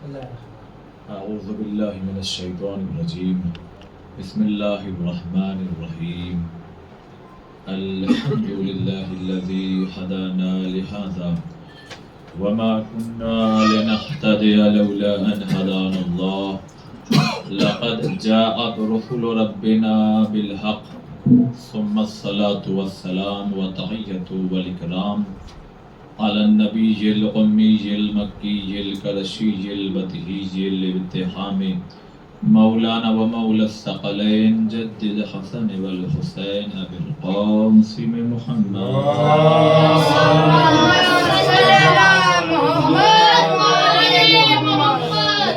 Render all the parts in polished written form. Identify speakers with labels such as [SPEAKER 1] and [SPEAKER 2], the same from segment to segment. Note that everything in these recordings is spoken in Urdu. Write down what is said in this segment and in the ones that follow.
[SPEAKER 1] اعوذ باللہ من الشیطان الرجیم بسم اللہ الرحمن الرحیم الحمد للہ الذی هدانا لهذا وما كنا لنهتدي لولا ان هدانا الله لقد جاءت رسل ربنا بالحق ثم الصلاة والسلام وتحية والإكرام على النبي الأمي المكي القرشي البديهي الابتهام مولانا ومولى الثقلين جد الحسن والحسين أبي القاسم محمد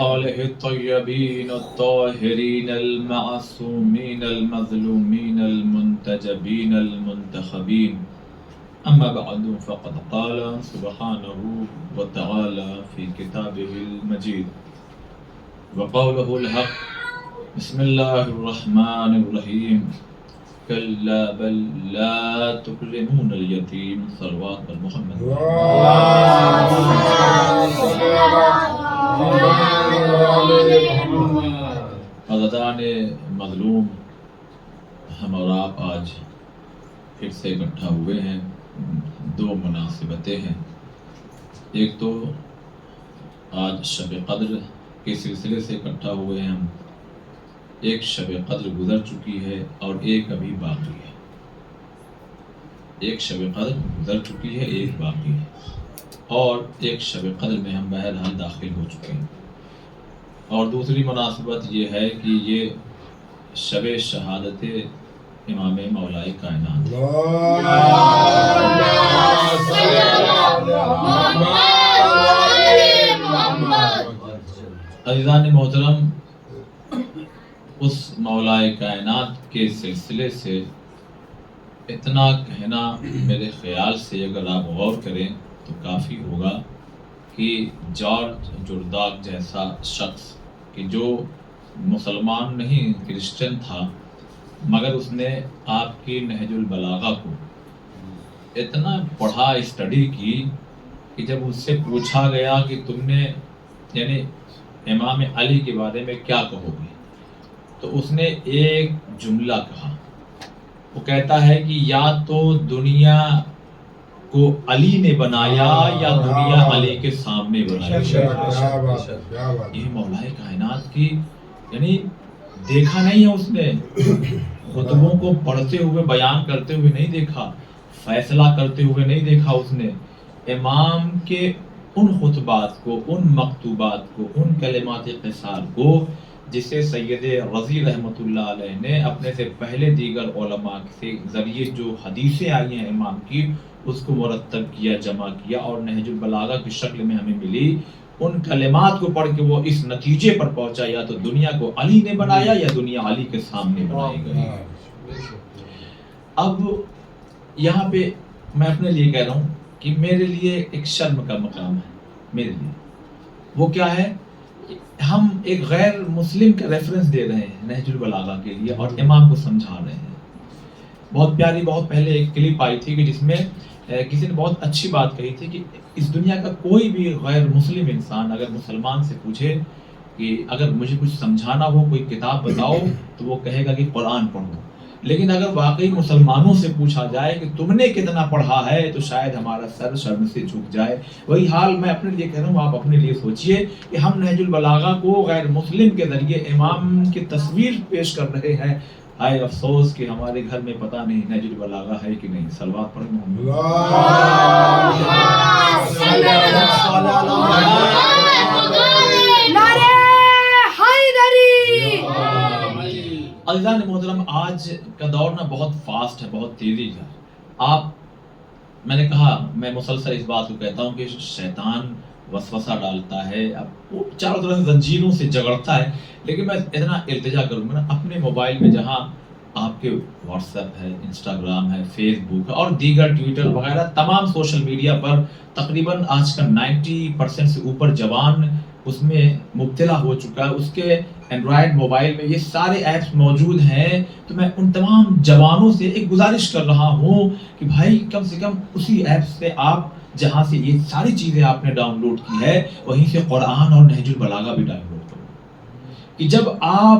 [SPEAKER 1] وآله الطيبين الطاهرين المعصومين المظلومين المنتجبين المنتخبين أما بعد فقد قال سبحانه وتعالى في كتابه المجيد وقوله الحق بسم الله الرحمن الرحيم كلا بل لا تكرمون اليتيم صلوات محمد عزیزان مظلوم، ہم اور آپ آج پھر سے اکٹھا ہوئے ہیں، دو مناسبتیں ہیں۔ ایک تو آج شب قدر کے سلسلے سے اکٹھا ہوئے ہیں ہم، ایک شب قدر گزر چکی ہے اور ایک ابھی باقی ہے۔ ایک شب قدر گزر چکی ہے، ایک باقی ہے، اور ایک شب قدر میں ہم بہرحال داخل ہو چکے ہیں۔ اور دوسری مناسبت یہ ہے کہ یہ شب شہادت امام مولائے کائنات، عزیزان محترم، اس مولائے کائنات کے سلسلے سے اتنا کہنا میرے خیال سے اگر آپ غور کریں تو کافی ہوگا کہ جارج جرداق جیسا شخص کہ جو مسلمان نہیں کرسچن تھا، مگر اس نے آپ کی نہج البلاغہ کو اتنا پڑھا، اسٹڈی کی کہ جب اس سے پوچھا گیا کہ تم نے یعنی امام علی کے بارے میں کیا کہو گے، تو اس نے ایک جملہ کہا۔ وہ کہتا ہے کہ یا تو دنیا کو علی نے بنایا یا دنیا علی کے سامنے بنایا۔ یہ مولائے کائنات کی یعنی دیکھا نہیں ہے اس نے، خطبوں کو پڑھتے ہوئے بیان کرتے ہوئے نہیں دیکھا، فیصلہ کرتے ہوئے نہیں دیکھا اس نے، امام کے ان خطبات کو، ان مکتوبات کو، ان کلمات قصار کو جسے سید رضی رحمۃ اللہ علیہ نے اپنے سے پہلے دیگر علماء کے ذریعے جو حدیثیں آئی ہیں امام کی، اس کو مرتب کیا، جمع کیا اور نہج البلاغہ کی شکل میں ہمیں ملی۔ ان کلمات کو پڑھ کے وہ اس نتیجے پر پہنچا یا تو دنیا کو علی نے بنایا یا دنیا علی کے سامنے بنائی گئی۔ اب یہاں پہ میں اپنے لیے کہہ رہا ہوں کہ میرے لیے ایک شرم کا مقام ہے میرے لیے۔ وہ کیا ہے؟ ہم ایک غیر مسلم کا ریفرنس دے رہے ہیں نہج البلاغہ کے لیے اور امام کو سمجھا رہے ہیں۔ بہت پیاری، بہت پہلے ایک کلپ آئی تھی کہ جس میں کسی نے بہت اچھی بات کہی تھی کہ اس دنیا کا کوئی بھی غیر مسلم انسان اگر مسلمان سے پوچھے کہ اگر مجھے کچھ سمجھانا ہو، کوئی کتاب بتاؤ، تو وہ کہے گا کہ قرآن پڑھو۔ لیکن اگر واقعی مسلمانوں سے پوچھا جائے کہ تم نے کتنا پڑھا ہے تو شاید ہمارا سر شرم سے جھک جائے۔ وہی حال میں اپنے لیے کہہ رہا ہوں، آپ اپنے لیے سوچئے کہ ہم نہج البلاغہ کو غیر مسلم کے ذریعے امام کی تصویر پیش کر رہے ہیں۔ ہائے افسوس کہ ہمارے گھر میں پتہ نہیں نہج البلاغہ ہے کہ نہیں۔ صلوات پڑھیں محمد۔ عزیزان محترم، آج کا دور نا بہت فاسٹ ہے، بہت تیزی کا۔ میں نے کہا، میں مسلسل اس بات کو کہتا ہوں کہ شیطان وسوسہ ڈالتا ہے، اب وہ چاروں طرف زنجیروں سے جگڑتا ہے، لیکن میں اتنا التجا کروں گا نا اپنے موبائل میں جہاں آپ کے واٹس ایپ ہے، انسٹاگرام ہے، فیس بک ہے اور دیگر ٹویٹر وغیرہ تمام سوشل میڈیا پر تقریباً آج کا 90% سے اوپر جوان اس میں مبتلا ہو چکا ہے۔ اس کے اینڈرائڈ موبائل میں یہ سارے ایپس موجود ہیں، تو میں ان تمام جوانوں سے ایک گزارش کر رہا ہوں کہ بھائی کم سے کم اسی ایپ سے آپ جہاں سے یہ ساری چیزیں آپ نے ڈاؤن لوڈ کی ہے وہیں سے قرآن اور نہج البلاغہ بھی ڈاؤن لوڈ کرو، کہ جب آپ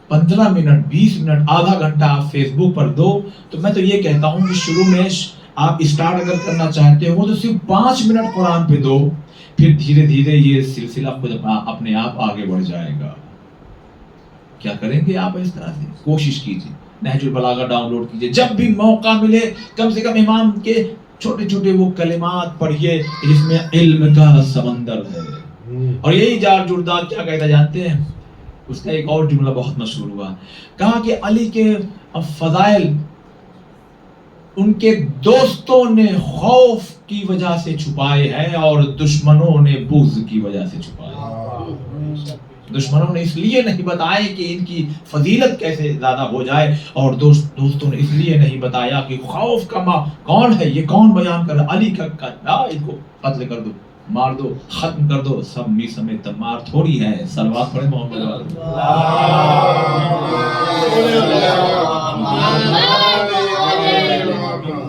[SPEAKER 1] 15 منٹ 20 منٹ آدھا گھنٹہ آپ فیس بک پر دو تو میں تو یہ کہتا ہوں کہ شروع میں آپ اسٹارٹ اگر کرنا چاہتے ہو تو صرف 5 منٹ قرآن پہ دو، پھر دھیرے دھیرے یہ سلسلہ خود اپنے آپ آگے بڑھ جائے گا۔ کیا کریں گے آپ اس طرح سے؟ کوشش کیجیے، نہج البلاغہ ڈاؤن لوڈ کیجیے، جب بھی موقع ملے کم سے کم امام کے چھوٹے چھوٹے وہ کلمات پڑھیے جس میں علم کا سمندر ہے۔ اور یہی جار جرداد کیا کہتا جانتے ہیں؟ اس کا ایک اور جملہ بہت مشہور ہوا، کہا کہ علی کے فضائل ان کے دوستوں نے خوف کی وجہ سے چھپائے ہیں اور دشمنوں نے بغض کی وجہ سے چھپائے ہیں۔ دشمنوں نے اس لیے نہیں بتائے کہ ان کی فضیلت کیسے زیادہ ہو جائے، اور دوستوں نے اس لیے نہیں بتایا کہ خوف کا ماں کون ہے، یہ کون بیان کر رہا، علی کا ان کو قتل کر دو، مار دو، ختم کر دو۔ سب می سمیت مار تھوڑی ہے، صلوات پڑھے محمد۔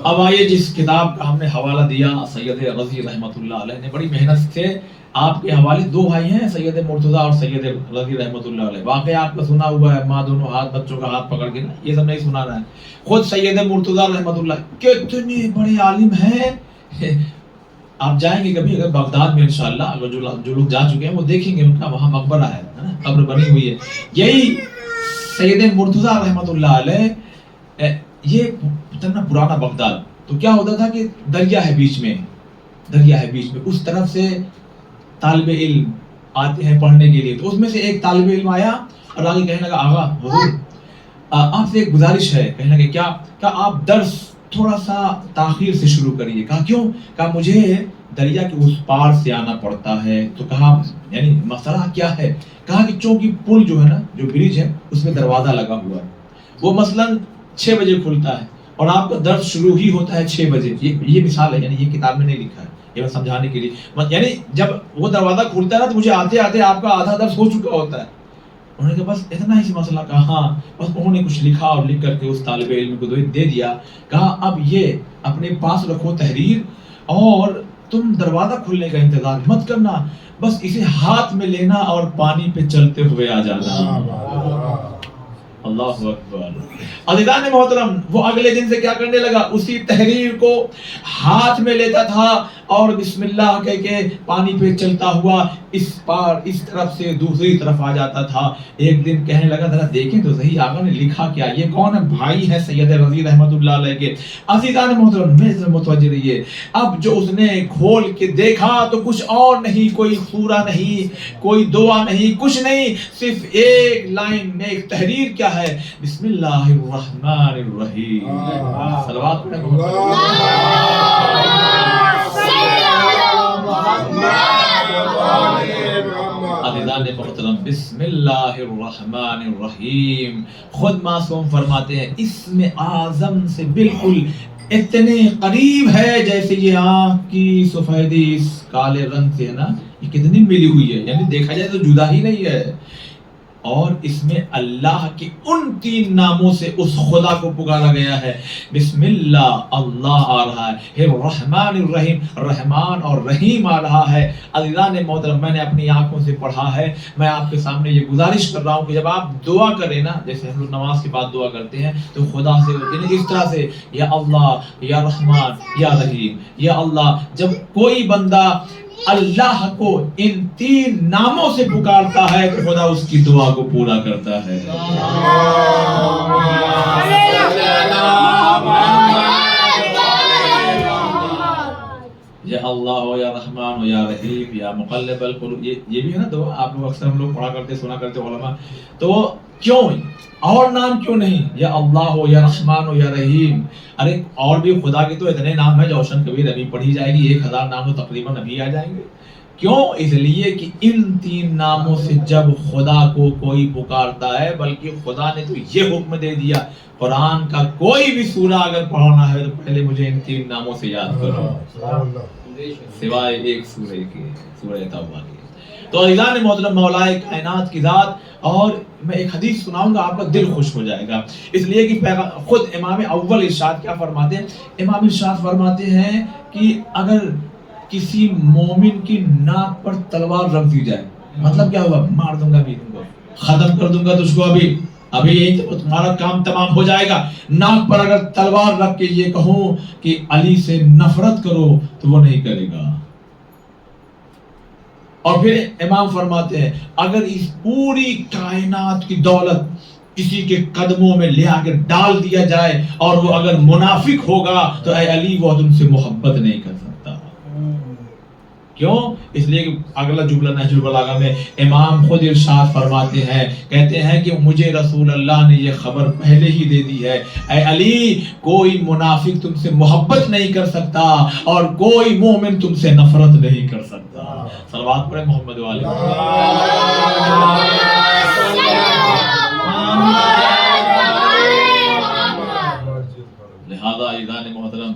[SPEAKER 1] اب آئیے جس کتاب کا ہم نے حوالہ دیا سید رضی رحمۃ اللہ علیہ نے بڑی محنت سے آپ کے حوالے، دو بھائی ہیں سید مرتضیٰ اور سید رضی رحمۃ اللہ علیہ، واقعہ آپ کا سنا ہوا ہے، ماں دونوں ہاتھ بچوں کا ہاتھ پکڑ کے نا، یہ سب نہیں سنا رہا ہے، خود سید مرتضیٰ رحمۃ اللہ کتنے بڑے عالم ہیں۔ آپ جائیں گے کبھی اگر بغداد میں انشاءاللہ، اگر جو لوگ جا چکے ہیں وہ دیکھیں گے ان کا وہاں مقبرہ ہے نا، قبر بنی ہوئی ہے۔ یہی سید مرتضیٰ رحمۃ اللہ علیہ، یہ اتنا پرانا بغداد، تو کیا ہوتا تھا کہ دریا ہے بیچ میں، اس طرف سے طالب علم آتے ہیں پڑھنے کے لیے، تو اس میں سے ایک طالب علم آیا اور آگے کہنے لگا، آغا حضور آپ سے ایک گزارش ہے۔ کہنے لگے کیا؟ کہ آپ درس تھوڑا سا تاخیر سے شروع کریے۔ کہا کیوں؟ کہا مجھے دریا کے اس پار سے آنا پڑتا ہے۔ تو کہا یعنی مسئلہ کیا ہے؟ کہا کہ چونکہ پل جو ہے نا، جو برج ہے اس میں دروازہ لگا ہوا ہے، وہ مثلاً 6 بجے کھلتا ہے اور آپ کا درس شروع ہی ہوتا ہے 6 بجے۔ یہ مثال ہے، یعنی یہ کتاب میں نہیں لکھا ہے، یہ میں سمجھانے کے لیے، یعنی جب وہ دروازہ کھلتا ہے نا تو مجھے آتے آتے آپ کا آدھا درس ہو چکا ہوتا ہے۔ انہوں نے کہا بس اتنا ہی مسئلہ؟ کہا ہاں۔ بس انہوں نے کچھ لکھا اور لکھ کر کے اس طالب علم کو دے دیا۔ کہا اب یہ اپنے پاس رکھو تحریر، اور تم دروازہ کھلنے کا انتظار مت کرنا، بس اسے ہاتھ میں لینا اور پانی پہ چلتے ہوئے آ جانا۔ اللہ اکبر۔ عزیزان محترم، وہ اگلے دن سے کیا کرنے لگا؟ اسی تحریر کو ہاتھ میں لیتا تھا اور بسم اللہ کہہ کے پانی پہ چلتا ہوا اس پار اس طرف سے دوسری طرف آ جاتا تھا۔ ایک دن کہنے لگا ذرا دیکھیں تو صحیح آقا نے لکھا کیا، یہ کون ہے؟ بھائی ہے سید رضی رحمۃ اللہ علیہ کے۔ عزیزان محترم میرے متوجہ رہیے، اب جو اس نے کھول کے دیکھا تو کچھ اور نہیں، کوئی سورہ نہیں، کوئی دعا نہیں، کچھ نہیں، صرف ایک لائن میں ایک تحریر کیا ہے، بسم اللہ الرحمن الرحیم۔ صلوات عزیزان محترم، بسم اللہ الرحمن الرحیم، خود معصوم فرماتے ہیں اسم اعظم سے بالکل اتنے قریب ہے جیسے یہ آنکھ کی سفیدی اس کالے رنگ سے ہے نا، یہ کتنی ملی ہوئی ہے، یعنی دیکھا جائے تو جدا ہی نہیں ہے۔ اور اس میں اللہ کے ان 3 ناموں سے اس خدا کو پکارا گیا ہے۔ بسم اللہ، اللہ آ رہا ہے، الرحمن الرحیم، رحمان اور رحیم آ رہا ہے۔ عزیزان محترم، میں نے اپنی آنکھوں سے پڑھا ہے، میں آپ کے سامنے یہ گزارش کر رہا ہوں کہ جب آپ دعا کریں نا، جیسے ہم لوگ نماز کے بعد دعا کرتے ہیں تو خدا سے اس طرح سے یا اللہ یا رحمان یا رحیم یا اللہ، جب کوئی بندہ اللہ کو ان 3 ناموں سے پکارتا ہے تو خدا اس کی دعا کو پورا کرتا ہے۔ یا اللہ ہو یا رحمان ہو یا رحیم یا مقلب القلوب، یہ بھی ہے نا دعا، آپ لوگ اکثر ہم لوگ پڑھا کرتے سنا کرتے علماء، تو کیوں اور نام کیوں نہیں؟ یا اللہ ہو یا رحمان ہو یا رحیم، ارے اور بھی خدا کے تو اتنے نام ہیں، روشن کبیر ابھی پڑھی جائے گی 1000 نام تو تقریباً ابھی آ جائیں گے۔ کیوں؟ اس لیے کہ ان 3 ناموں سے جب خدا کو کوئی پکارتا ہے، بلکہ خدا نے تو یہ حکم دے دیا، قرآن کا کوئی بھی سورہ اگر پڑھنا ہے تو پہلے مجھے ان 3 ناموں سے یاد کرو، سوائے ایک سورہ کے، سورہ توبہ کی۔ تو عزیزان محترم، مولا کائنات کی ذات، اور میں ایک حدیث سناؤں گا، آپ کا دل خوش ہو جائے گا، اس لیے کہ خود امام اول ارشاد کیا فرماتے ہیں؟ امام ارشاد فرماتے ہیں کہ اگر کسی مومن کی ناک پر تلوار رکھ دی جائے، مطلب کیا ہوا؟ مار دوں گا ابھی تم کو، ختم کر دوں گا تجھ کو، ابھی یہی تو تمہارا کام تمام ہو جائے گا۔ ناک پر اگر تلوار رکھ کے یہ کہوں کہ علی سے نفرت کرو تو وہ نہیں کرے گا۔ اور پھر امام فرماتے ہیں اگر اس پوری کائنات کی دولت کسی کے قدموں میں لے آ کے ڈال دیا جائے اور وہ اگر منافق ہوگا تو اے علی وہ تم سے محبت نہیں کر سکتا۔ کیوں؟ اس لیے کہ اگلا جملہ نہج البلاغہ میں امام خود ارشاد فرماتے ہیں، کہتے ہیں کہ مجھے رسول اللہ نے یہ خبر پہلے ہی دے دی ہے، اے علی کوئی منافق تم سے محبت نہیں کر سکتا اور کوئی مومن تم سے نفرت نہیں کر سکتا۔ صلوات پڑھیں محمد والے۔ لہذا عزیزان محترم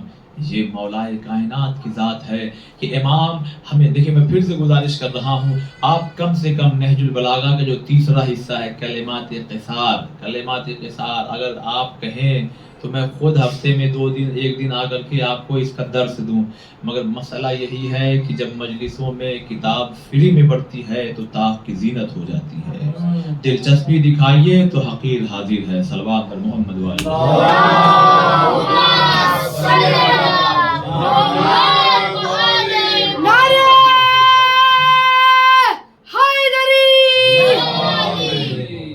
[SPEAKER 1] یہ مولائے کائنات کی ذات ہے کہ امام ہمیں دیکھیں، میں پھر سے گزارش کر رہا ہوں، آپ کم سے کم نہج البلاغہ کا جو تیسرا حصہ ہے کلمات قصار اگر آپ کہیں تو میں خود ہفتے میں 2 دن 1 دن آ کر کے آپ کو اس کا درس دوں، مگر مسئلہ یہی ہے کہ جب مجلسوں میں کتاب فری میں پڑھتی ہے تو طاق کی زینت ہو جاتی ہے، دلچسپی دکھائیے تو حقیر حاضر ہے۔ صلوات پر محمد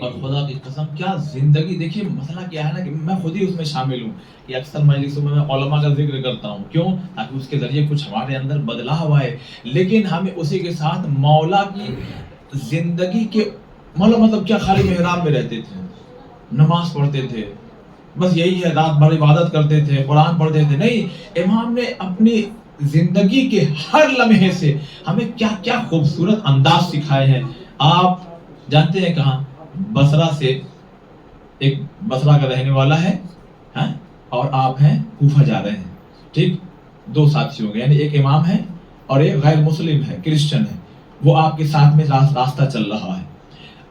[SPEAKER 1] اور خدا کی قسم کیا زندگی، دیکھیے مسئلہ کیا ہے نا کہ میں خود ہی اس میں شامل ہوں کہ اکثر مجلسوں میں علماء کا ذکر کرتا ہوں، کیوں؟ تاکہ اس کے ذریعے کچھ ہمارے اندر بدلاؤ آئے، لیکن ہمیں اسی کے ساتھ مولا کی زندگی کے مطلب کیا خالی محراب میں رہتے تھے، نماز پڑھتے تھے، بس یہی ہے، رات بھر عبادت کرتے تھے، قرآن پڑھتے تھے، نہیں، امام نے اپنی زندگی کے ہر لمحے سے ہمیں کیا کیا خوبصورت انداز سکھائے ہیں۔ آپ جانتے ہیں کہاں؟ بصرہ سے، ایک بصرہ کا رہنے والا ہے اور آپ ہیں کوفہ جا رہے ہیں، ٹھیک، 2 ساتھی ہوں گے، یعنی ایک امام ہے اور ایک غیر مسلم ہے، کرسچن ہے، وہ آپ کے ساتھ میں راستہ چل رہا ہے،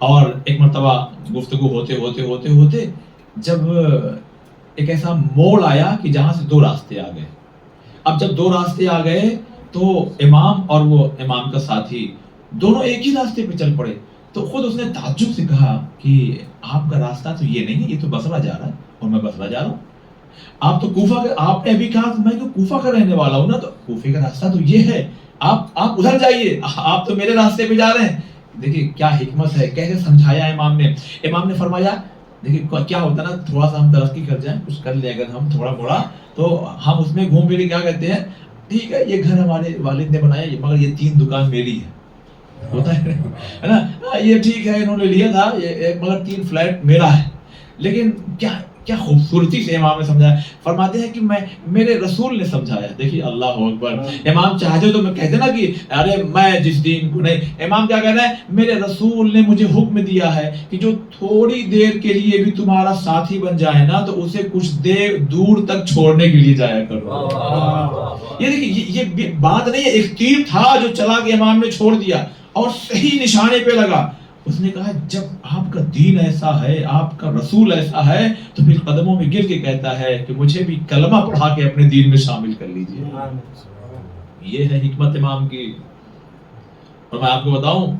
[SPEAKER 1] اور ایک مرتبہ گفتگو ہوتے جب ایک ایسا موڑ آیا کہ جہاں سے 2 راستے آ گئے۔ اب جب 2 راستے آ گئے تو امام اور وہ امام کا ساتھی دونوں ایک ہی راستے پہ چل پڑے، تو خود اس نے تعجب سے کہا کہ آپ کا راستہ تو یہ نہیں ہے، یہ تو بصرہ جا رہا ہے اور میں بصرہ جا رہا ہوں، آپ تو کوفہ کا، آپ نے ابھی کہا میں تو کوفہ کا رہنے والا ہوں نا، تو کوفے کا راستہ تو یہ ہے، آپ ادھر جائیے، آپ تو میرے راستے پہ جا رہے ہیں۔ دیکھیے کیا حکمت ہے، کیسے سمجھایا امام نے فرمایا، دیکھیے کیا ہوتا ہے نا، تھوڑا سا ہم ترقی کر جائیں، کچھ کر لیں اگر ہم تھوڑا موڑا، تو ہم اس میں گھوم پھر کے کیا کہتے ہیں، ٹھیک ہے یہ گھر ہمارے والد نے بنایا مگر یہ 3 دکان میری ہے، ہوتا ہے نا، یہ ٹھیک ہے انہوں نے لیا تھا مگر 3 فلیٹ میرا ہے۔ لیکن کیا خوبصورتی سے امام نے سمجھایا، فرماتے ہیں کہ میرے رسول نے سمجھایا، دیکھیے اللہ اکبر، امام چاہتے تو میں کہتے نا کہ ارے میں جس دین کو نہیں، امام کیا کہہ رہے ہیں، میرے رسول نے مجھے حکم دیا ہے کہ جو تھوڑی دیر کے لیے بھی تمہارا ساتھی بن جائے نا تو اسے کچھ دیر دور تک چھوڑنے کے لیے جایا کرو۔ یہ دیکھیے یہ بات نہیں ہے، ایک تیر تھا جو چلا کے امام نے چھوڑ دیا اور صحیح نشانے پہ لگا، اس نے کہا جب آپ کا دین ایسا ہے، آپ کا رسول ایسا ہے، تو پھر قدموں میں گر کے کہتا ہے کہ مجھے بھی کلمہ پڑھا کے اپنے دین میں شامل کر لیجئے۔ یہ ہے حکمت امام کی۔ اور میں آپ کو بتاؤں،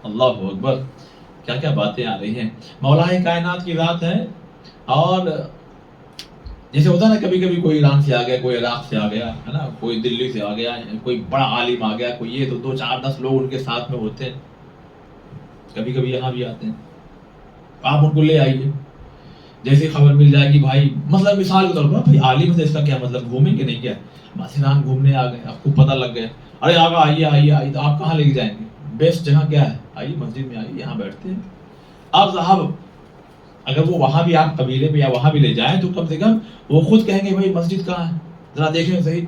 [SPEAKER 1] اللہ اکبر، کیا کیا باتیں آ رہی ہیں، مولا کائنات کی ذات ہے۔ اور جیسے ہوتا ہے نا، کبھی کبھی کوئی ایران سے آ گیا، کوئی عراق سے آ گیا ہے نا، کوئی دلی سے آ گیا، کوئی بڑا عالم آ گیا، کوئی یہ، تو 2 4 10 لوگ ان کے ساتھ میں ہوتے ہیں، کبھی کبھی یہاں بھی آتے ہیں، آپ ان کو لے آئیے، جیسے خبر مل جائے گی بھائی، مثلا مثال کے طور پر بھائی عالم ہے، اس کا کیا مطلب، گھومیں گے نہیں کیا، ماتھیران گھومنے آ گئے، آپ کو پتہ لگ گیا، ارے آگا آئیے، تو آپ کہاں لے کے جائیں گے، بیسٹ جگہ کیا ہے، آئیے مسجد میں آئیے، یہاں بیٹھتے ہیں۔ آپ صاحب اگر وہ وہاں بھی آپ قبیلے پہ یا وہاں بھی لے جائیں تو کم سے کم وہ خود کہیں گے بھائی مسجد کہاں ہے، ذرا دیکھیں صحیح،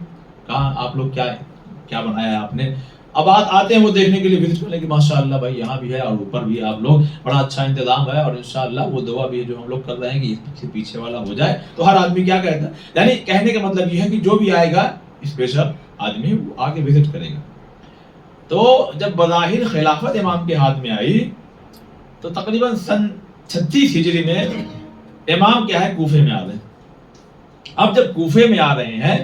[SPEAKER 1] کہاں آپ لوگ کیا بنایا ہے آپ نے۔ اب آتے ہیں وہ دیکھنے کے لیے، وزٹ کرنے کے، ماشاءاللہ بھائی یہاں بھی ہے اور اوپر بھی آپ لوگ، بڑا اچھا انتظام ہے، اور انشاءاللہ وہ دعا بھی ہے جو ہم لوگ کر رہے ہیں کہ پیچھے والا ہو جائے، تو ہر آدمی کیا کہتا ہے، یعنی کہنے کا مطلب یہ ہے کہ جو بھی آئے گا اسپیشل آدمی وہ آگے وزٹ کرے گا۔ تو جب بظاہر خلافت امام کے ہاتھ میں آئی تو تقریباً سن 36 ہجری میں امام کیا ہے، کوفے میں آ رہے ہیں۔ اب جب کوفے میں آ رہے ہیں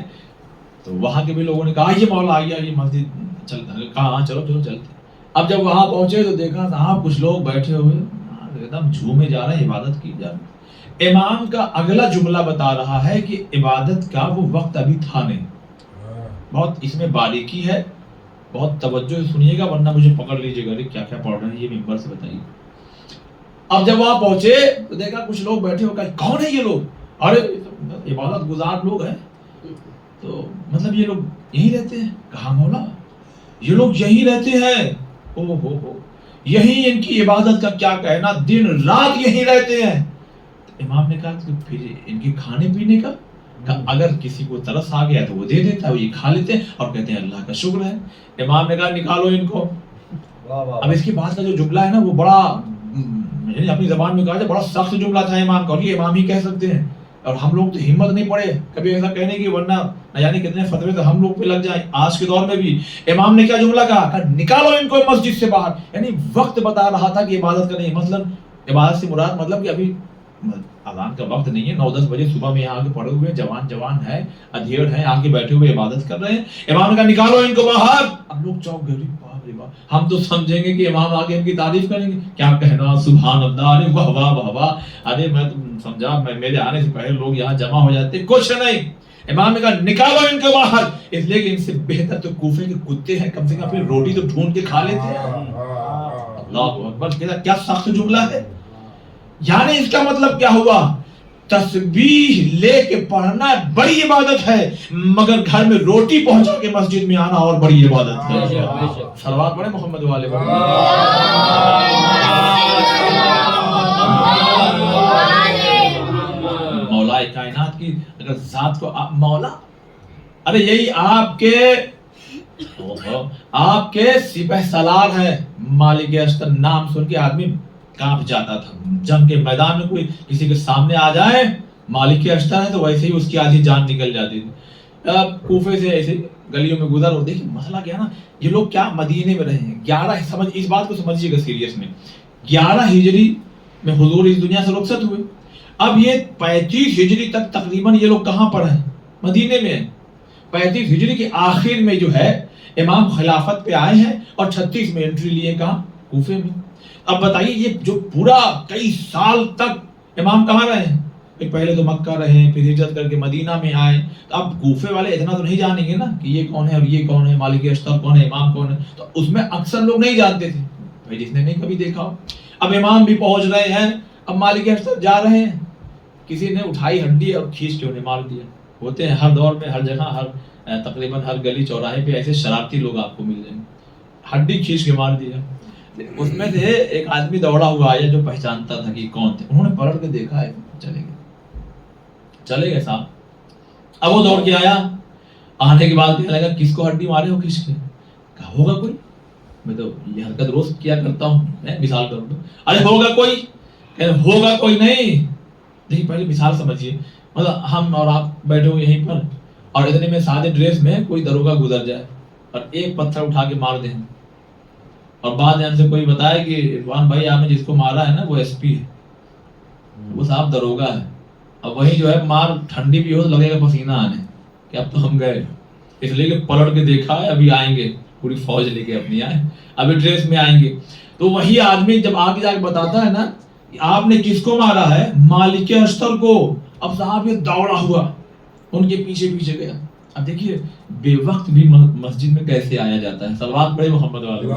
[SPEAKER 1] تو وہاں کے بھی لوگوں نے کہا یہ مولا آئیے یہ مسجد چلتا ہے، کہا ہاں چلو چلو چلتے۔ اب جب وہاں پہنچے تو دیکھا صاحب کچھ لوگ بیٹھے ہوئے ایک دم جھومے جا رہے ہیں، عبادت کی جا رہی۔ امام کا اگلا جملہ بتا رہا ہے کہ عبادت کا وہ وقت ابھی تھا نہیں۔ بہت اس میں باریکی ہے، بہت توجہ سے سنیے گا ورنہ مجھے پکڑ لیجیے گا کیا کیا پڑھ رہے ہیں یہ ممبر سے بتائیے۔ اب جب وہاں پہنچے تو دیکھا کچھ لوگ بیٹھے ہو، کہا کون ہے یہ لوگ؟ ارے عبادت گزار لوگ ہیں، تو مطلب یہ لوگ یہی رہتے ہیں؟ کہا مولا یہ لوگ یہی رہتے ہیں، او ہو یہی ان کی عبادت کا کیا کہنا، دن رات یہی رہتے ہیں۔ امام نے کہا کہ پھر ان کے کھانے پینے کا اگر کسی کو ترس آ گیا تو وہ دے دیتا ہے، وہ یہ کھا لیتے ہیں اور کہتے ہیں اللہ کا شکر ہے۔ امام نے کہا نکالو ان کو۔ اب اس کے بعد کا جو جملہ ہے نا وہ بڑا یعنی اپنی زبان میں کہا جائے بڑا سخت جملہ تھا امام کا، اور یہ امام ہی کہہ سکتے ہیں، اور ہم لوگ تو ہمت نہیں پڑے کبھی ایسا کہنے کی، ورنہ نہ جانے کتنے فتوے تو ہم لوگ پہ لگ جائیں آج کے دور میں بھی۔ امام نے کیا جملہ کہا؟ نکالو ان کو مسجد سے باہر۔ یعنی وقت بتا رہا تھا کہ عبادت کا نہیں، مثلا عبادت سے مراد مطلب کہ ابھی اذان کا وقت نہیں ہے، 9-10 بجے صبح میں یہاں آگے پڑے ہوئے جوان ہے، ادھیڑ ہیں، آگے بیٹھے ہوئے عبادت کر رہے ہیں۔ امام نے کہا نکالو ان کو باہر۔ اب لوگ چوک گئے، باپ رے باپ، ہم تو سمجھیں گے کہ امام آگے ان کی تعریف کریں گے، کیا کہنا سبحان اللہ، ارے واہ واہ واہ واہ، ارے میں تو سمجھا میرے آنے سے پہلے لوگ یہاں جمع ہو جاتے، کچھ نہیں۔ امام نے کہا نکالو ان کو باہر، اس لیے کہ ان سے بہتر تو کوفے کے کتے ہیں، کم سے کم اپنی روٹی تو ڈھونڈ کے کھا لیتے ہیں۔ اللہ اکبر، کیا سخت جملہ ہے۔ یعنی اس کا مطلب کیا ہوا؟ تسبیح لے کے پڑھنا بڑی عبادت ہے، مگر گھر میں روٹی پہنچا کے مسجد میں آنا اور بڑی عبادت ہے۔ صلوات پڑھیں محمد والے مولا کائنات کی اگر ذات کو مولا، ارے یہی آپ کے سپہ سالار ہیں، مالک اشتر نام سن کے آدمی کانپ جاتا تھا۔ جنگ کے میدان میں کوئی کسی کے سامنے آ جائے مالک اشتر ہے تو ویسے ہی اس کی آدھی جان نکل جاتی تھی۔ اب کوفے سے ایسے گلیوں میں گزر، اور دیکھیں مسئلہ کیا نا، یہ لوگ کیا مدینے میں رہے ہیں 11 سمجھ اس بات کو سمجھیے گا سیریس میں، 11 ہجری میں حضور اس دنیا سے رخصت ہوئے۔ اب یہ 35 ہجری تک تقریباً یہ لوگ کہاں پر ہیں؟ مدینے میں ہیں۔ 35 ہجری کے آخر میں جو ہے امام خلافت پہ آئے ہیں اور 36 میں انٹری لیے کہاں؟ کوفے میں۔ اب بتائیے یہ جو پورا کئی سال تک امام کہاں رہے ہیں؟ پہلے تو مکہ رہے، پھر ہجرت کر کے مدینہ میں آئے، تو اب کوفے والے اتنا تو نہیں جانیں گے نا کہ یہ کون ہے اور یہ کون ہے، مالک اشتر کون ہے، امام کون ہے، تو اس میں اکثر لوگ نہیں جانتے تھے بھائی، جس نے نہیں کبھی دیکھا ہو۔ اب امام بھی پہنچ رہے ہیں، اب مالک اشتر جا رہے ہیں، کسی نے اٹھائی ہڈی اور کھینچ کے انہیں مار دیا۔ ہوتے ہیں ہر دور میں، ہر جگہ، ہر تقریباً ہر گلی چوراہے پہ ایسے شرارتی لوگ آپ کو مل جائیں گے، ہڈی کھینچ کے مار دیا۔ اس میں سے ایک آدمی دوڑا ہوا آیا جو پہچانتا تھا کہ کون تھے، انہوں نے پلٹ کے دیکھا ہے، چلے گئے صاحب۔ اب وہ دوڑ کے آیا، آنے کے بعد کہنے لگا کس کو ہڈی مارے ہو، کس کے؟ کہا ہوگا کوئی، میں تو یہ حرکت روز کیا کرتا ہوں، میں مثال کروں تو ارے ہوگا کوئی، ہوگا کوئی نہیں۔ دیکھیے پہلے مثال سمجھیے، مطلب ہم اور آپ بیٹھے ہو یہیں پر، اور اتنے میں سادے ڈریس میں کوئی دروگا گزر جائے اور ایک پتھر اٹھا کے مار دیں، اور بعد میں ہم سے کوئی بتائے کہ عرفان بھائی آپ نے جس کو مارا ہے نا وہ ایس پی ہے، وہ صاحب دروگا ہے، اب وہی جو ہے مار ٹھنڈی بھی ہو تو لگے گا پسینہ آنے کہ اب تو ہم گئے، اس لیے کہ پلٹ کے دیکھا ہے، ابھی آئیں گے پوری فوج لے کے اپنی آئے، ابھی ڈریس میں آئیں گے۔ تو وہی آدمی جب آگے جا کے بتاتا ہے نا آپ نے کس کو مارا ہے، مالک اشتر کو، اب صاحب یہ دوڑا ہوا ان کے پیچھے پیچھے گیا۔ اب دیکھیے بے وقت بھی مسجد میں کیسے آیا جاتا ہے، صلوات پڑھے محمد والے۔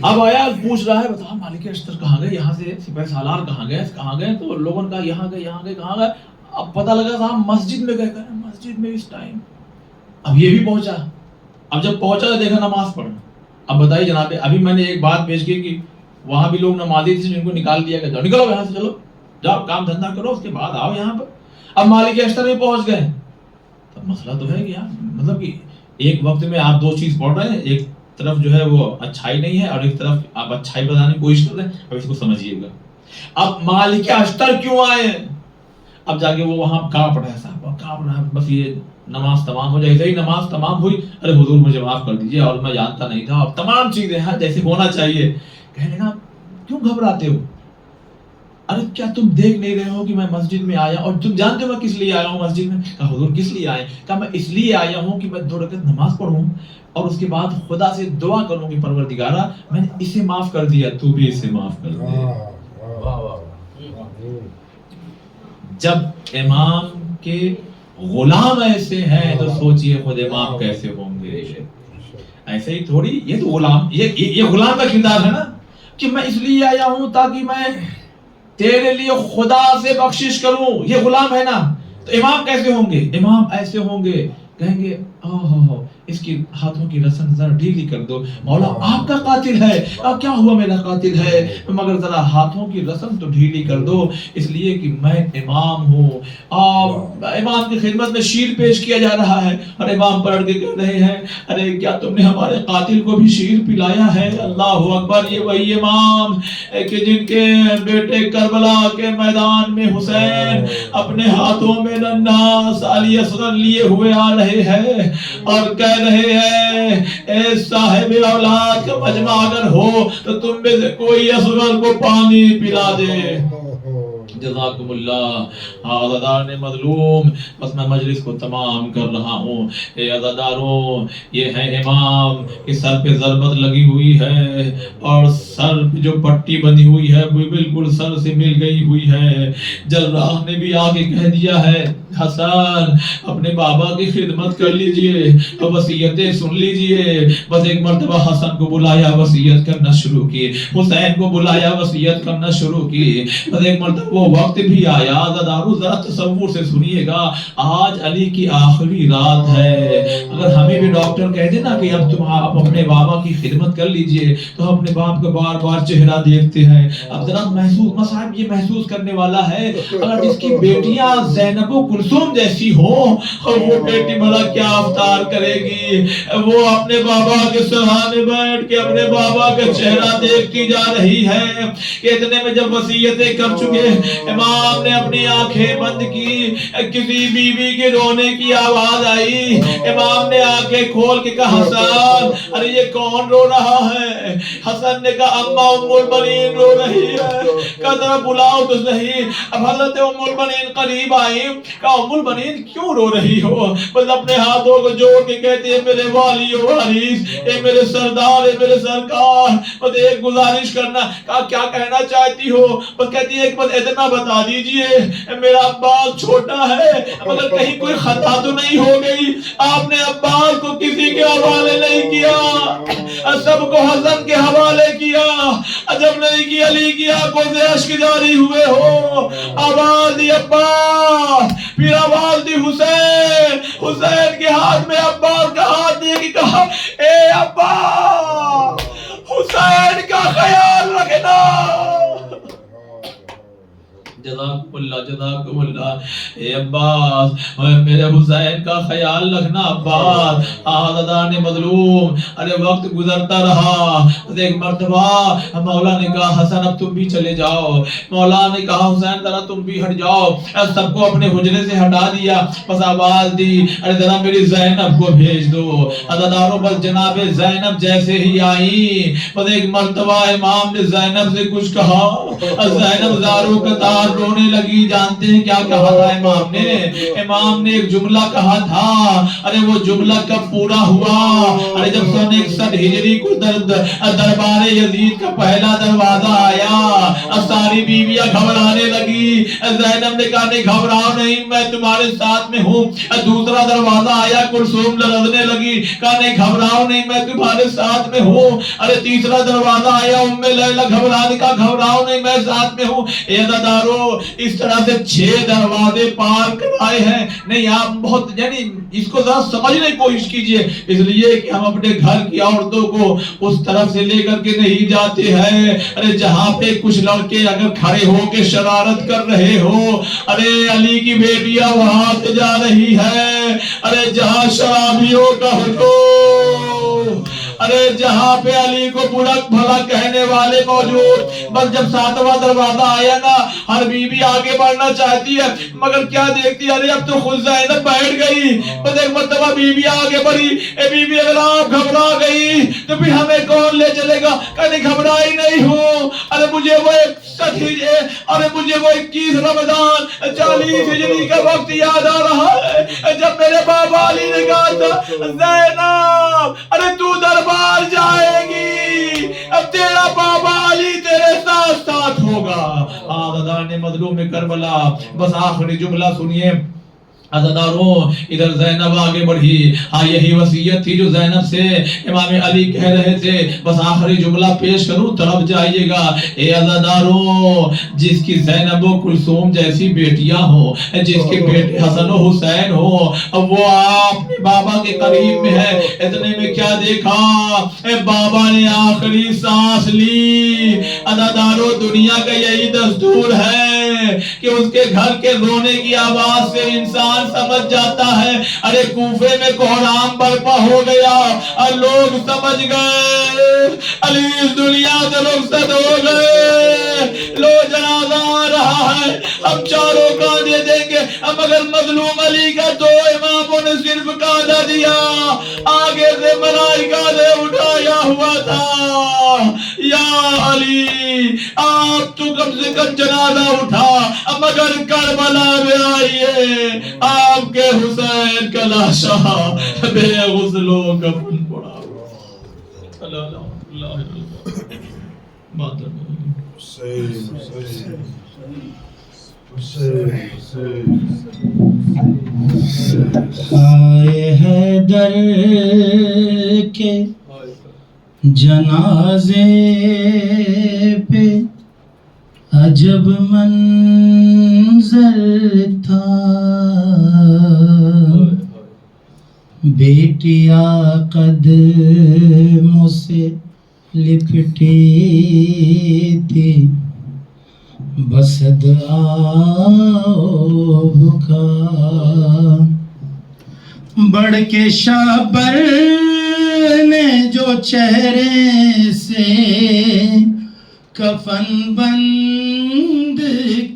[SPEAKER 1] اب آیا پوچھ رہا ہے بتا مالک اشتر کہاں گئے، یہاں سے سپہ سالار کہاں گئے، تو لوگوں نے کہا یہاں گئے کہاں گئے۔ اب پتہ لگا صاحب مسجد میں گئے، مسجد میں اس ٹائم۔ اب یہ بھی پہنچا، اب جب پہنچا تو دیکھا نماز پڑھ۔ اب بتائیے جناب، ابھی میں نے ایک بات پیش کی کہ وہاں بھی لوگ نمازی تھے جن کو نکال دیا گیا، نکلو یہاں سے، چلو جاؤ کام دھندا کرو، اس کے بعد آؤ یہاں پر۔ اب مالک اشتر میں پہنچ گئے، تب مسئلہ تو ہے کہ یار مطلب کہ ایک وقت میں آپ دو چیز پڑھ رہے ہیں، ایک طرف جو ہے وہ اچھائی نہیں ہے اور ایک طرف آپ اچھائی بتانے کی کوشش کر رہے ہیں، اب اس کو سمجھیے گا۔ اب مالک اشتر کیوں آئے؟ اب جا کے وہ وہاں کانپ رہا ہے صاحب، کانپ رہا ہے، بس یہ نماز تمام ہو جائے، صحیح نماز تمام ہوئی، ارے حضور مجھے معاف کر دیجئے اور میں جانتا نہیں تھا، اور تمام چیزیں ہیں جیسے ہونا چاہیے۔ کہنے لگا کیوں گھبراتے ہو؟ ارے کیا تم دیکھ نہیں رہے ہو کہ میں مسجد میں آیا اور تم جانتے ہو میں کس لیے آیا ہوں مسجد میں؟ کہا حضور کس لیے آئے؟ کہا میں اس لیے آیا ہوں کہ میں 2 رکعت نماز پڑھوں اور اس کے بعد خدا سے دعا کروں کہ پروردگارا میں نے اسے معاف کر دیا، تو بھی اسے معاف کر دے۔ جب امام کے غلام ایسے ہیں تو سوچئے خود امام کیسے ہوں گے۔ ایسے ہی تھوڑی، یہ تو غلام، یہ غلام کا کردار ہے نا کہ میں اس لیے آیا ہوں تاکہ میں تیرے لیے خدا سے بخشش کروں، یہ غلام ہے نا۔ تو امام کیسے ہوں گے؟ امام ایسے ہوں گے، کہیں گے اس کی ہاتھوں کی رسم ذرا ڈھیلی کر دو، مولا آپ کا قاتل ہے، کیا ہوا میرا قاتل ہے، مگر ذرا ہاتھوں کی رسم تو ڈھیلی کر دو، اس لیے کہ میں امام ہوں۔ امام کی خدمت میں شیر پیش کیا جا رہا ہے اور امام پلٹ کے کہہ رہے ہیں ارے کیا تم نے ہمارے قاتل کو بھی شیر پلایا ہے؟ اللہ اکبر۔ یہ وہی امام کہ جن کے بیٹے کربلا کے میدان میں حسین اپنے ہاتھوں میں ننھا سالی اصغر لیے ہوئے آ رہے ہیں اور کہہ رہے ہیں اے صاحب اولاد کا مجمع اگر ہو تو تم میں سے کوئی اصغر کو پانی پلا دے۔ جزاکم اللہ۔ عزادار مظلوم، بس میں مجلس کو تمام کر رہا ہوں۔ اے عزاداروں، یہ ہے امام کہ سر پہ ضربت لگی ہوئی ہے اور سر جو پٹی بندھی ہوئی ہے وہ بالکل سر سے مل گئی ہوئی ہے۔ جراح نے بھی آگے کہہ دیا ہے حسن اپنے بابا کی خدمت کر لیجئے، وصیتیں سن لیجئے۔ بس ایک مرتبہ حسن کو بلایا، وصیت کرنا شروع کی، حسین کو بلایا، وصیت کرنا شروع کی۔ بس ایک مرتبہ وہ وقت بھی آیا، عزادارو ذرا تصور سے سنیے گا، آج علی کی آخری رات ہے۔ اگر ہمیں بھی ڈاکٹر کہہ دے نا کہ اب تم آپ اپنے بابا کی خدمت کر لیجئے تو ہم اپنے باپ کا بار بار چہرہ دیکھتے ہیں۔ اب ذرا صاحب یہ محسوس کرنے والا ہے اگر جس کی بیٹیاں زینب و کلثوم جیسی ہوں اور وہ بیٹی بھلا کیا افطار کرے گی؟ وہ اپنے بابا کے سرانے بیٹھ کے اپنے بابا کا چہرہ دیکھتی جا رہی ہے کہ اتنے میں جب وصیتیں کر چکے امام نے اپنی آنکھیں بند کی، کسی بیوی کے رونے کی آواز آئی، امام نے آنکھیں کھول کے کہا حسن ارے یہ کون رو رہا ہے؟ حسن نے کہا اماں ام البنین رو رہی ہے۔ کہا ذرا بلاؤ تو صحیح۔ اب حضرت ام البنین قریب آئی، کہا ام البنین کیوں رو رہی ہو؟ بس اپنے ہاتھوں کو جوڑ کے کہتی ہے میرے والی و وارث، اے میرے سردار، اے میرے سرکار، بس ایک گزارش کرنا۔ کہا کیا کہنا چاہتی ہو؟ بس کہتی ہے بس اتنا بتا دیجئے میرا عباس چھوٹا ہے مگر کہیں کوئی خطا تو نہیں ہو گئی؟ آپ نے عباس کو کسی کے حوالے نہیں کیا، سب کو حسن کے حوالے کیا۔ عجب نہیں کہ علی کی آنکھوں سے اشک جاری ہوئے ہو۔ آواز دی عباس، پھر آواز دی حسین، حسین کے ہاتھ میں عباس کا ہاتھ دے کے کہا اے عباس حسین کا خیال رکھنا۔ جزاکم اللہ، جزاکم اللہ۔ اے عباس میرے حسین کا خیال رکھنا عباس۔ عزادار مظلوم، ارے وقت گزرتا رہا، ایک مرتبہ مولا نے کہا حسن اب تم بھی چلے جاؤ۔ مولا نے کہا حسین ذرا تم بھی ہٹ جاؤ۔ سب کو اپنے حجرے سے ہٹا دیا، بس آواز دی ارے ذرا میری زینب کو بھیج دو۔ عزاداروں بس جناب زینب جیسے ہی آئی، بس ایک مرتبہ امام نے زینب سے کچھ کہا، زینب زاروں کا تار رونے لگی۔ جانتے ہیں کیا کہا تھا امام نے؟ امام نے ایک جملہ کہا تھا، ارے وہ جملہ کب پورا ہوا؟ ارے جب 161 ہجری کو دربار یزید کا پہلا دروازہ آیا، ساری بیویاں گھبرانے لگی۔ زینب نے کہا نہیں گھبراؤ نہیں، میں تمہارے ساتھ میں ہوں۔ دوسرا دروازہ آیا، کلثوم لرزنے لگی، کہا نہیں گھبراؤ نہیں، میں تمہارے ساتھ میں ہوں۔ ارے تیسرا دروازہ آیا، ام لیلہ گھبرانے کا، گھبراؤ نہیں میں ساتھ میں ہوں۔ اے عزادارو اس طرح سے 6 دروازے پار کرائے ہیں۔ نہیں آپ بہت یعنی اس کو ذرا سمجھنے کی کوشش کیجئے، اس لیے کہ ہم اپنے گھر کی عورتوں کو اس طرف سے لے کر کے نہیں جاتے ہیں۔ ارے جہاں پہ کچھ لڑکے اگر کھڑے ہو کے شرارت کر رہے ہو، ارے علی کی بیٹیاں وہاں سے جا رہی ہے۔ ارے جہاں شرابیوں کا حضور، ارے جہاں پہ علی کو برا بھلا کہنے والے موجود، بس جب 7واں دروازہ آیا نا، ہر بیوی آگے بڑھنا چاہتی ہے مگر کیا دیکھتی ہے، ارے اب تو خود زینب بیٹھ گئی، بس ایک مرتبہ بیوی آگے بڑھی، اے بیوی اگر آپ گھبرا گئی تو پھر ہمیں کون لے چلے گا؟ کہنے گھبرائی نہیں ہوں، ارے مجھے وہ ایک ارے مجھے وہ 21 رمضان 40 ہجری کا وقت یاد آ رہا ہے جب میرے بابا علی نے کہا تھا زینب ارے تو دربار جائے گی، اب تیرا بابا علی تیرے ساتھ ساتھ ہوگا۔ آزادان مظلوم کربلا، بس آخری جملہ سنیے عزاداروں، ادھر زینب آگے بڑھی، ہاں یہی وصیت تھی جو زینب سے امام علی کہہ رہے تھے، بس آخری جملہ پیش کروں تڑپ جائیے گا۔ اے عزاداروں، جس کی زینب و کلثوم جیسی بیٹیاں ہو، جس کے بیٹے حسن و حسین ہو، اب وہ آپ بابا کے قریب میں ہے، اتنے میں کیا دیکھا، اے بابا نے آخری سانس لی۔ عزاداروں، دنیا کا یہی دستور ہے کہ اس کے گھر کے رونے کی آواز سے انسان سمجھ جاتا ہے ارے کوفے میں کوہرام برپا ہو گیا، اور لوگ سمجھ گئے علی اس دنیا سے رخصت ہو گئے، لو جنازہ آ رہا ہے، ہم چاروں کاندھے دیں گے، مگر مظلوم علی کا تو اماموں نے صرف کاندھا دیا، آگے سے ملائکہ نے اٹھایا ہوا تھا، یا علی آپ تو کم سے کم جنازہ اٹھا، مگر کربلا میں آئیے آپ کے حسین کا لاشا بے غسل و کفن پڑا۔
[SPEAKER 2] آئے حیدر کے جنازے پہ عجب منظر تھا، بیٹیا قدموں سے لپٹی تھی، بسد آؤ بکا، بڑھ کے شابر نے جو چہرے سے کفن بند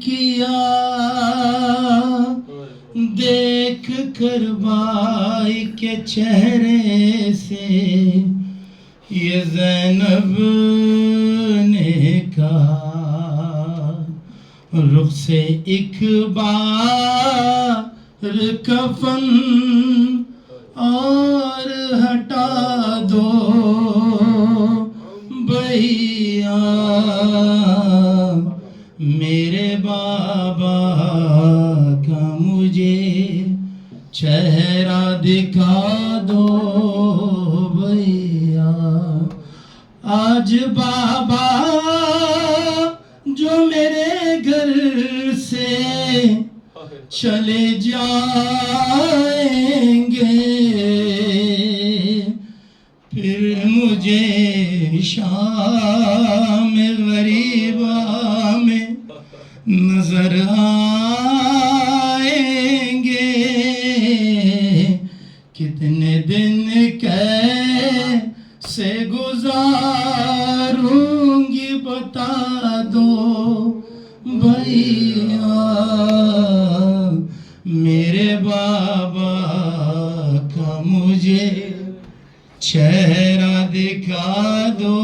[SPEAKER 2] کیا، دیکھ کر بائی کے چہرے سے یہ زینب نے کہا، رخ سے ایک بار کفن اور ہٹا دو بھیا، میرے بابا کا مجھے چہرہ دکھا دو بھیا، آج بابا جو میرے گھر سے چلے جائیں گے، پھر مجھے شام غریبہ میں نظر آئیں گے، کتنے دن کیسے گزاروں گی بتا دو بھیا، میرے بابا کا مجھے چہرہ دکھا دو